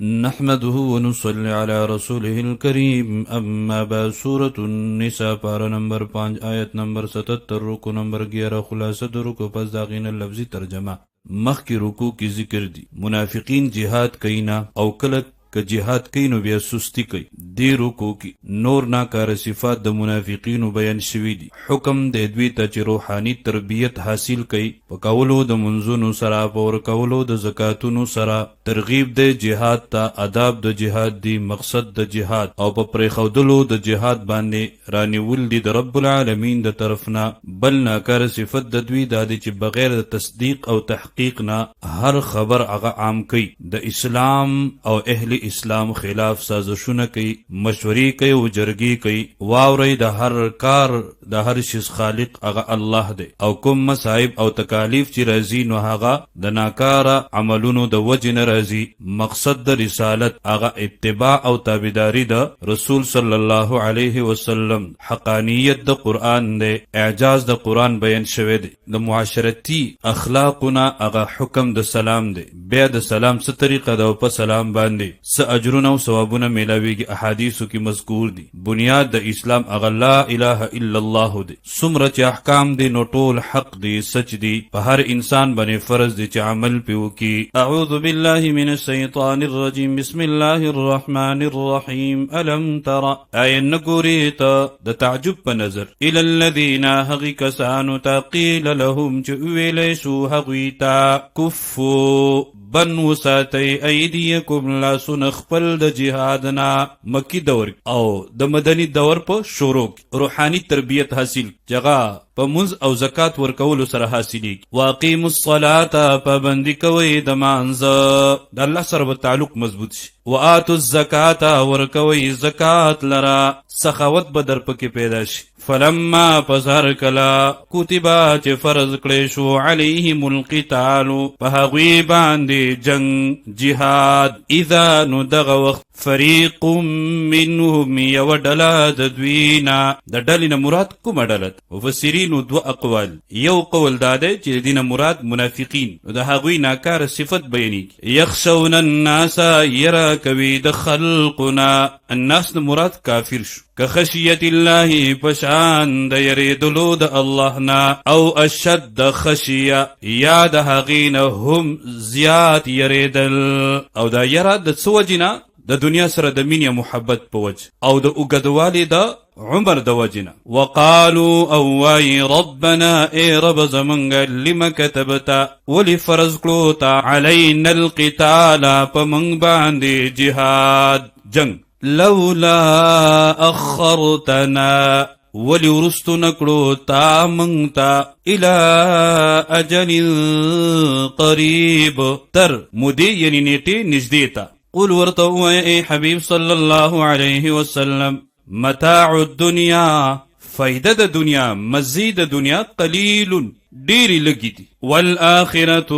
نحمده ونصلي على رسوله الكريم اما بعد سورة النساء پارا نمبر 5 آیت نمبر 77 رکو نمبر 11 خلاصه د رکو پس داغین لفظی ترجمه مخی رکو کی ذکر دی منافقین جهاد کینا او کلک که جهاد کئی نو بیا سستی کئی دی رکو کی نور ناکار صفات د منافقینو بیان شوی دی حکم د دوی ته چې روحانی تربیت حاصل کئی پکولو د منځونو سره پور کولو د زکاتونو سره ترغیب د جهاد ته آداب د جهاد دی مقصد د جهاد او په پرېښودلو د جهاد باندې رانیول دی د رب العالمین د طرفنا بل ناکار صفت د دوی دا دی چې بغیر د تصدیق او تحقیق نه هر خبر هغه عام کئی د اسلام او اهل اسلام خلاف سازشونه کوي مشورې کوي او جرګې کوي واوري د هر کار د هر شي خالق هغه الله دی او کوم مصائب او تکالیف چې راځي نو هغه د ناکاره عملونو د وجه نه راځي مقصد د رسالت هغه اتباع او تابعداري د رسول صلی الله علیه وسلم حقانیت د قرآن دی اعجاز د قرآن بیان شوی دی د معاشرتی اخلاقنا هغه حکم د سلام دی بیا د سلام څه طریقه ده په سلام باندې س اجرونه او ثوابونه ملاویږي احادیثو کې مذکور دي بنیاد د اسلام هغه لا اله الا الله دی څومره چې احکام دي نو ټول حق دي سچ دي په هر انسان باندې فرض دي چې عمل پې وکړي اعوذ بالله من الشیطان الرجیم بسم الله الرحمن الرحیم الم تر آیا نګورې ته د تعجب په نظر الى الذین هغې کسانو ته قیل لهم چې وویلی شو هغوی ته کفو بن وساتي ایدیکم لاسونه خپل د جهادنا مکی دور او د مدنی دور په شروع روحانی تربیت حاصل جگہ په منځ او زکات ورکولو سره حاصلېږي واقیموا الصلاة پابندي کوئ د مانځه د الله سره به تعلق مضبوط شي وآتوا الزکاة ورکوئ زکات لرا سخاوت به در پکې پیدا شي فلما پسهر کلا کتبا چې فرض کړی شو علیهم القتال په هغوی باندې جنگ جهاد اذا نو دغه وخت فریق منهم یو ډله د دوینا د ډلې نه مراد کومه ډله مفسرینو دو اقوال یو قول دا دی چې د دې نه مراد منافقین نو د هغوی ناکاره صفت بیانېږي یخشون الناس یره کوي د خلقنا الناس نه مراد کافر شو که خشیت الله پشان د یریدلو د الله نه او اشد خشیه یا د هغې نه هم زیات یریدل او دا یره د څه وجې نه د دنیا سره د مینې محبت په وجه او د اوږدوالي د عمر د وجنه وقالوا او وای ربنا ای رب زمنګ لم كتبت ولی فرض کړو تا علینا القتال په موږ باندې جهاد جنگ لولا اخرتنا ولی ورستو نکړو تا موږ ته الى اجل قریب تر مودې یعنی نیټې نږدې ته قل ورته ووایه ای حبیب صلی الله علیه وسلم متاع الدنیا فایده د دنیا مزید د دنیا قلیل ډیری لګی دي والآخرت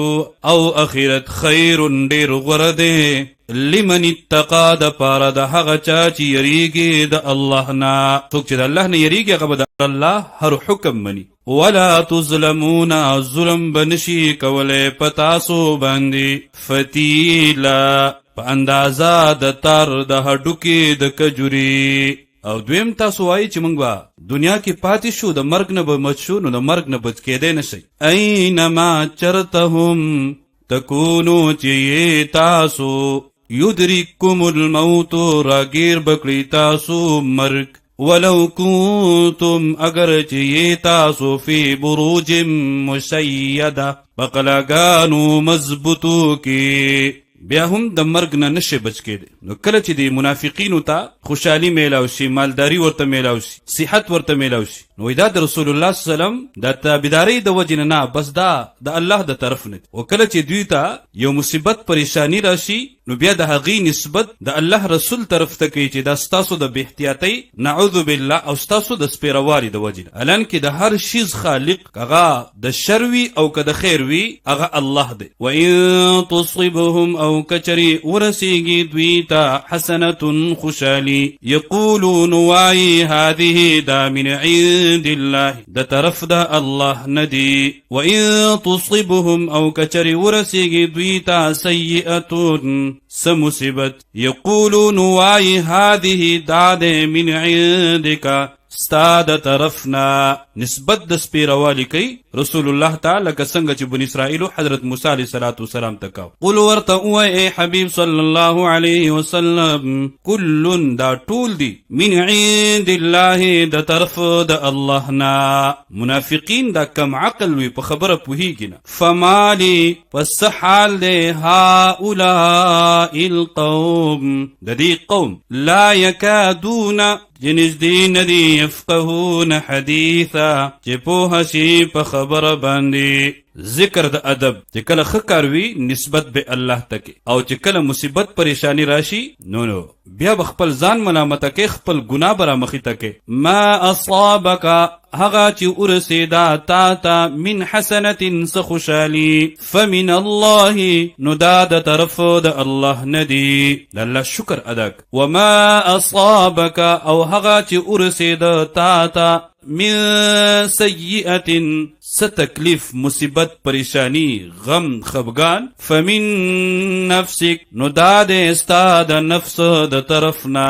او اخرت خیر ډیر غوره دی لمن اتقا د پاره د هغه چا چې یریږي د الله نه څوک چې د الله نه یریږي هغه به د الله هر حکم مني ولا تظلمون ظلم بنشي کولی په تاسو باندې فتیلا په اندازه د تر د هډوکې د کجوري او دویم تاسو وایي چې موږ به دنیا کې پاتې شو د مرګ نه به مچ شو نو د مرګ نه بچ کېدی نه شئ اینما چرتهم تکونو چې تاسو یدرککم الموت راګیر بکړي تاسو مرګ ولو کنتم اگر چې تاسو فی بروج مشیده په قلاګانو مضبوطو کې بیا هم د مرګ نه نشي بچ کېدی نو کله چې د منافقینو ته خوشحالي میلاو شي مالداري ورته میلاو شي صحت ورته میلاو شي نو دا د رسول الله صلی الله علیه وسلم د تابعدارۍ د وجې نه بس دا د الله د طرف نه او کله چې دوی ته یو مصیبت پریشانی راشي نو بیا د هغې نسبت د الله رسول طرف ته کوي چې دا ستاسو د بې احتیاطۍ نعوذ بالله او ستاسو د سپیروالي د وجې نه الان کې د هر شیز خالق هغه د شر وي او که د خیر وي هغه الله دی وان تصبهم او او کچری ورسیگی دویتا حسنة خوشالی یقولون وای هذه دا من عند الله دا طرف دا الله ندی وان تصبهم او کچری ورسیگی دویتا سیئة سمصیبت یقولون وای هذه دا من عندك استاد طرفنا نسبت د سپیروالی کوي رسول الله تعالی لکه څنګه چې بنی اسرائیل حضرت موسی علیه السلام تکاو قل ورته وای حبیب صلی الله علیه وسلم کل دا ټول دی من عند الله د طرف د الله نا منافقین دا کم عقل وی په خبره پوهیږي نه فمالی پس حال ده هؤلاء القوم د دې قوم لا یکادون جنس دی ندی یفقهون حدیثا چه پوها شی پا خبر باندی ذکر د ادب چې کله خکار وی نسبت به الله تک او چې کله مصیبت پریشانی راشي نو بیا بخپل ځان ملامت کې خپل ګناه برا مخې تک ما اصابک هغه چې ورسیدا تا تا من حسنه سخوشالی فمن الله نو دا د طرف د الله ندی د الله شکر ادا وما اصابک او هغه چې ورسیدا تا تا من سیئه ستکلیف مصیبت پریشانی غم خفگان فمن نفسک نو دا دے استا دا نفس دا طرفنا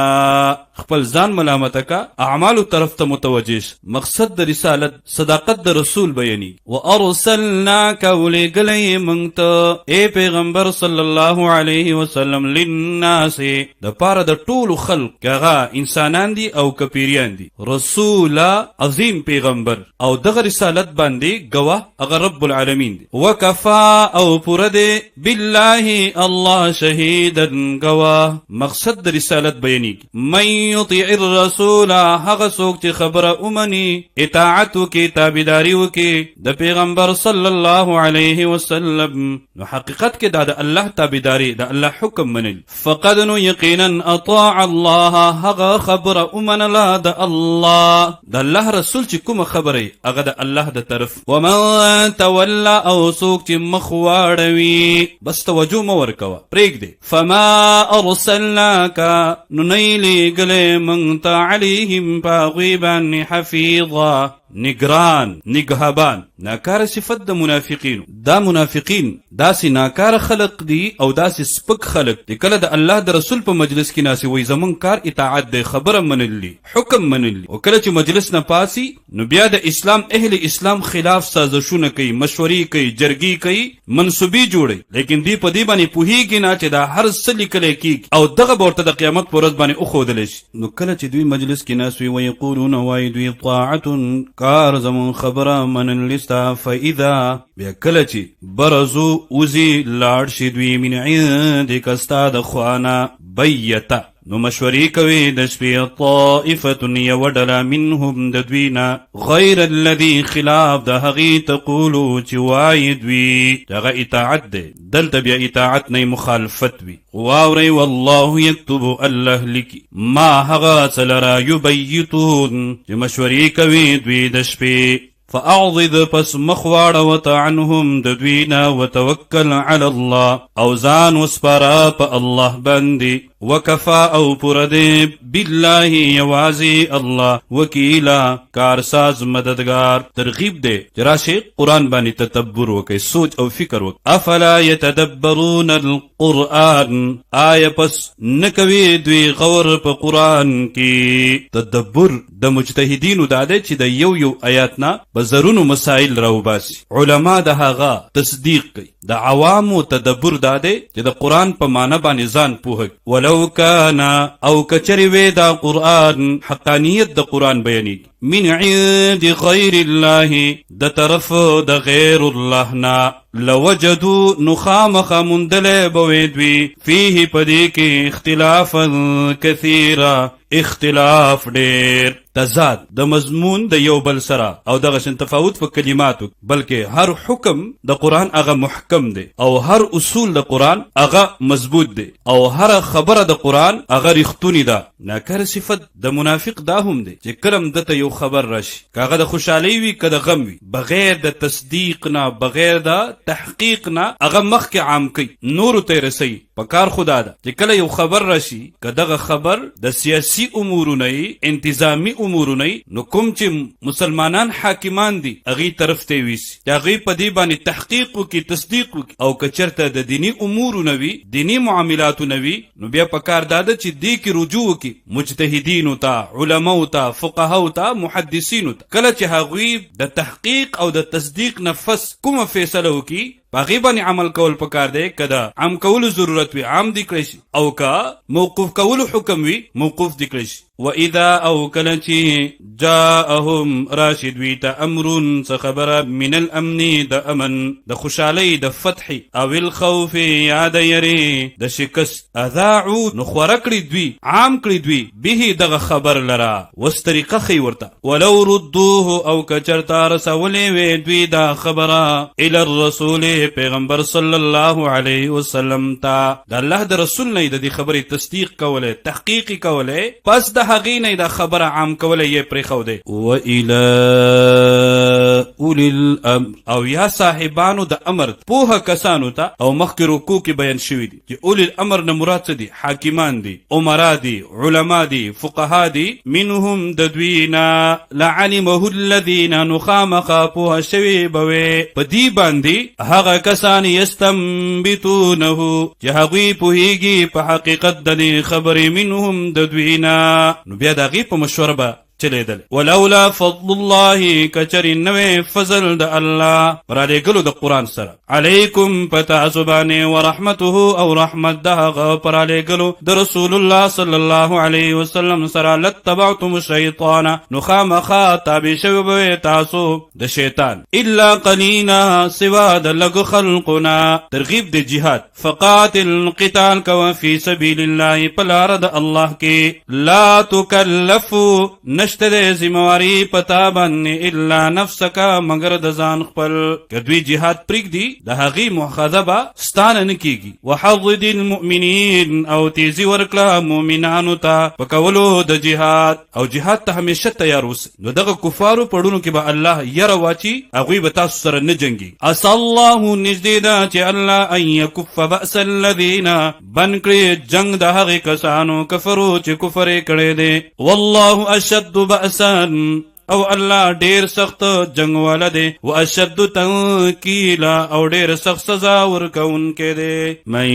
خپل ځان ملامت کا اعمال طرف ته متوجه مقصد د رسالت صداقت د رسول بیانی وارسلناک ولګلې مونږ اے پیغمبر صلی الله علیه وسلم للناس د پاره د ټول خلق کغه انسانان دي او کپیریان دي رسول عظیم پیغمبر او دغه رسالت باندې گواه اگر رب العالمین دی وکفا او پرده بالله الله شهیدن گواه مقصد د رسالت بیانی من یطیع الرسول هغه څوک چې خبره اومني اطاعت وکي تابعداري وکي د پیغمبر صلی الله علیه وسلم نو حقیقت کې دا د الله تابعداري د الله حکم منل فقد نو یقینا اطاع الله هغه خبره اومنله د الله د الله رسول چې کوم خبره هغه د الله د طرف ومن تولى او سوک چې مخ واړوي بس توجه مو ورکوه پرېږدې فما ارسلناک نو نیلی گلے منگتا علیہم پاغیبان حفیظا نگران نگهبان ناکار صفت د منافقین دا منافقین داسې ناکار خلق دی او داسې سپک خلق دی کله د الله د رسول په مجلس کې ناسي وای زمون کار اطاعت دی خبره منلی حکم منلی او کله چې مجلس نه پاسي نو بیا د اسلام اهل اسلام خلاف سازشونه کوي مشورې کوي جرګي کوي منسوبي جوړي لیکن دی په دې باندې پوهیږي نه چې دا هر څه لیکل کیږي او دغه ورته د قیامت پر ورځ باندې اوخودل شي نو کله چې دوی مجلس کې ناسي وای یقولون وای دوی طاعت کار زمون خبره منن لستا فاذا بیا کله چې برزو وزي لاړ شي دوی من عندک استاد خوانا بیتا نو مشوری کوي د شپې طائفه یودلا منهم د دوینا غیر الذي خلاف د هغي تقولو چې وای دوی دغه اطاعت ده دلته بیا اطاعت نه مخالفت وي واوري والله يكتب الله لکی ما هغه سلرا یبیتون چې مشوری کوي دوی د شپې فاعضد پس مخواړه وته عنهم د دوینا وتوکل علی الله او ځان وسپاره په الله باندې وکفا او پرده بالله یوازی الله وکیلا کارساز مددگار ترغیب دے جراشی قرآن بانی تدبر وکی سوچ او فکر وکی افلا یتدبرون القرآن آیا پس نکوی دوی غور پا قرآن کی تدبر د مجتهدینو داده چې د یو آیاتنا بزرونو مسائل راو باسی علماء ده هاغا تصدیق کی د عوامو تدبر داده چې د قرآن په معنی باندې ځان پوهک ولو کان او کچری وی دا قرآن حقانیت د قرآن بیانی من عند غیر الله د طرف د غیر الله نا لوجدو نخامخ مندل بویدوی فیه پدی کی اختلافا کثیرا اختلاف ډیر تضاد د مضمون د یو بل سره او دغه شن تفاوت په کلماتو بلکې هر حکم د قرآن هغه محکم دی او هر اصول د قرآن هغه مضبوط دی او هر خبره د قرآن هغه رښتونی ده ناکار صفت د منافق دا هم دی چې کلم دته یو خبر راشي، کاغه د خوشحالي وي که د غم وي، بغیر د تصدیق نه، بغیر د تحقیق نه هغه مخکې عام کوي، نورو ته یې رسوي. پکار خدا ده چې کله یو خبر راشي، که دغه خبر د سیاسي امورونه یي، انتظامی امورونه یي، نو کوم چې مسلمانان حاکمان دي هغې طرف ته ویسي، چې هغې په دې باندې تحقیق وکړي، تصدیق وکړي. او که چېرته د دیني امورونه وي، دیني معاملاتونه وي، نو بیا پکار دا ده چې دې کې رجوع وکړي مجتهدینو ته، علماو ته، فقهاو ته، محدثینو ته. کله چې هغوی د تحقیق او د تصدیق نفس کومه فیصله وکړي، باغی باندې عمل کول پکار دی. که د عام کولو ضرورت وي عام دی کړی شي، او که موقوف کولو حکم وي موقوف دی کړی شي. وَإِذَا أَوْ كَلَ چی جاءهم راشد وی تا امرون څه خبره من الامن د امن، د خوشحالی، د فتح، او الخوف یا د یری، د شکست. اذاعو نو خوره کړي دوی، عام کړي دوی، به دغه خبر لرا وس طریقه خی ورته. ولو ردوه او کچرتا رسولی وی دوی دا خبره الى الرسول پیغمبر صلی الله علیه وسلم تا، د الله د رسول نه د دې خبرې تصدیق کوله، تحقیق کوله، پس د هغې نه دا خبره عام کوله یې پرېښودی. وإلى اولی الامر، او یا صاحبانو د امر، پوهه کسانو ته. او مخکې رکوع کې بیان شوي دي چې اولی الامر نه مراد څه دي؟ حاکمان دي، عمرا دي، علما دي، فقها دي. منهم د دوی نه لعلمه الذین، نو خامخا پوهه شوي به وي په دې باندې هغه کسان یستنبتونه چې هغوی پوهیږي په حقیقت د دې خبرې، منهم د دوی نه. نو بیا د هغې په مشوره به چلیدل. ولولا فضل الله، کچری نوې فضل د الله را لېږلو د قرآن سره، علیکم پتاسو باندې، ورحمته او رحمت د هغه پر را لېږلو د رسول الله صلی الله علیه وسلم سره، لتبعتم الشیطان، نو خامخا تابع شوي به تاسو د شیطان، الا قلیلا، سوا د لږ خلقنا. ترغیب د جهاد، فقاتل قتال کوه فی سبیل الله، په لاره د الله کې. لا تکلفو، نشته د ذمواري پتا باندې، الا نفسک، مگر د ځان خپل. که دوی جهاد پرېږدي د هغې مؤاخذه به ستانه نه کېږي. وحضد المؤمنین، او تیزي ورکړه مؤمنانو ته په کولو د جهاد، او جهاد ته همیشه تیار اوسئ. نو دغه کفارو پړونو کې به الله یره واچي، هغوی به تاسو سره نه جنګي. عسى الله، نږدې ده چې الله ان یکف بأس الذین، بند کړي جنګ د هغې کسانو کفرو چې کفر یې کړی دی. والله اشد بأسا، او الله ډیر سخت جنگ والا دی. و اشد تنکیلا، او ډیر سخت سزا ورکوونکی دی. من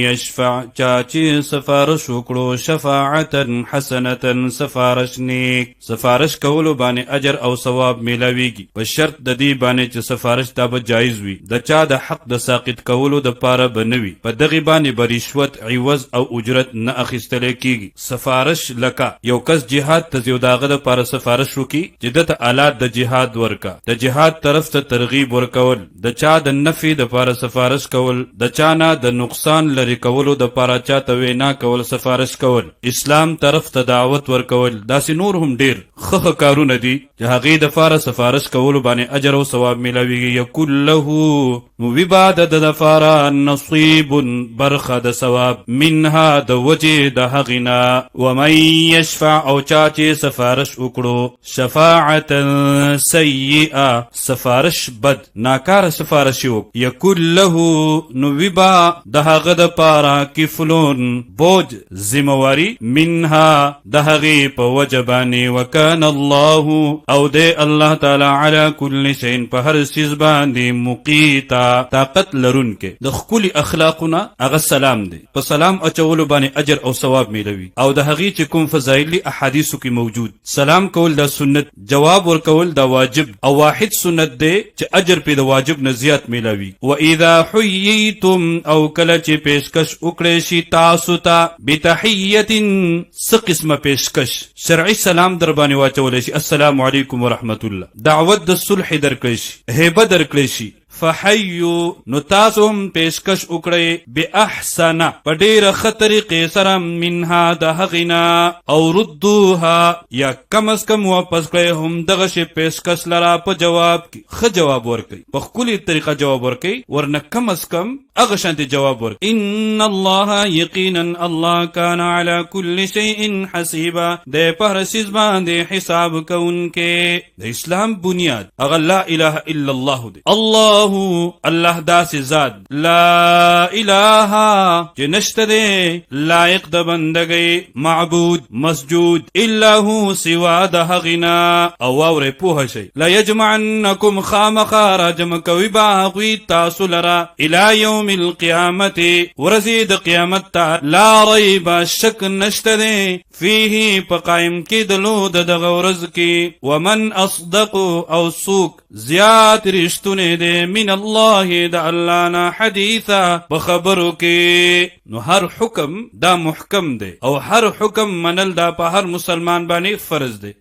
یشفع، چا چې سفارش وکړو، شفاعتا حسنتا، سفارش نیک، سفارش کولو باندې اجر او ثواب میلاویږي، په شرط د دې باندې چې سفارش دا به جایز وي، د چا د حق د ساقط کولو د پاره به نه وي، په دغې باندې به رشوت، عوض او اجرت نه اخیستلی کیږي. سفارش لکه یو کس جهاد ته ځي، داغه د پاره سفارش وکړي چې دته آلات د جهاد ورکا، د جهاد طرف ته ترغیب ورکول، د چا د نفي د پاره سفارش کول، د چا نه د نقصان لري کولو د پاره چا ته وینا کول، سفارش کول، اسلام طرف ته دعوت ورکول، داسې نور هم ډیر ښه کارونه دي چې هغې د پاره سفارش کولو باندې اجر او ثواب میلاویږي. یکون له، نو وي به د ده دپاره نصیب، برخه د ثواب، منها د وجې د هغې نه. ومن یشفع، او چا چې سفارش وکړو، شفاعتا سیئه، سفارش بد، ناکار سفارش وک، یکون له، نو وی با د هغه د پاره کفلون، بوج، ذمواري، منها د هغې په وجه باندې. وکان الله، او دی الله تعالی علی کل شیء، په هر څیز باندې مقیتا، طاقت لرونکی. د ښکلي اخلاقونه هغه سلام دی، په سلام اچولو باندې اجر او ثواب میلوي. او د هغې چې کوم فضایلي احادیثو کې موجود، سلام کول د سنت، جواب ورکول دا واجب، او واحد سنت دی چې اجر په د واجب نه زیات میلاوي. و اذا حییتم، او کله چې پیشکش وکړی شي تاسو ته، بتحیه، څه قسمه پیشکش، شرعي سلام در باندې واچولی شي، السلام علیکم ورحمت الله، دعوت د صلح درکړی شي، هیبه درکړی شي، فحیو نو تاسو هم پیشکش وکړئ باحسن په ډیره ښه طریقې سره منها د هغینا او ردوها یا کم از کم واپس کړئ هم دغه شی پیشکش لرا په جواب کې ښه جواب ورکړئ، په ښکلې طریقه جواب ورکړئ، ورنه کم از کم هغه شانتي جواب ورکړئ. ان الله یقینا الله کان علی کل شیء حسیبا د په هر شی باندې حساب کوونکې. د اسلام بنیاد هغه لا اله الا الله دی. الله داسې ذات لا اله چې نشته دی لایق د بندګۍ معبود مسجود الا هو سوا د هغینا. او واورې پوه شئ لا یجمعنکم خامخا راجمع کوي به هغوی تاسو لره الی یوم القیامت ورځې د قیامت ته لا ریب شک نشته دی فیه په قایم کېدلو د دغه ورځ کې. ومن اصدق او څوک زیات رښتونی دی من الله د الله نه حدیثا په خبرو کې. نو هر حکم دا محکم دی او هر حکم منل دا په هر مسلمان باندې فرض دی.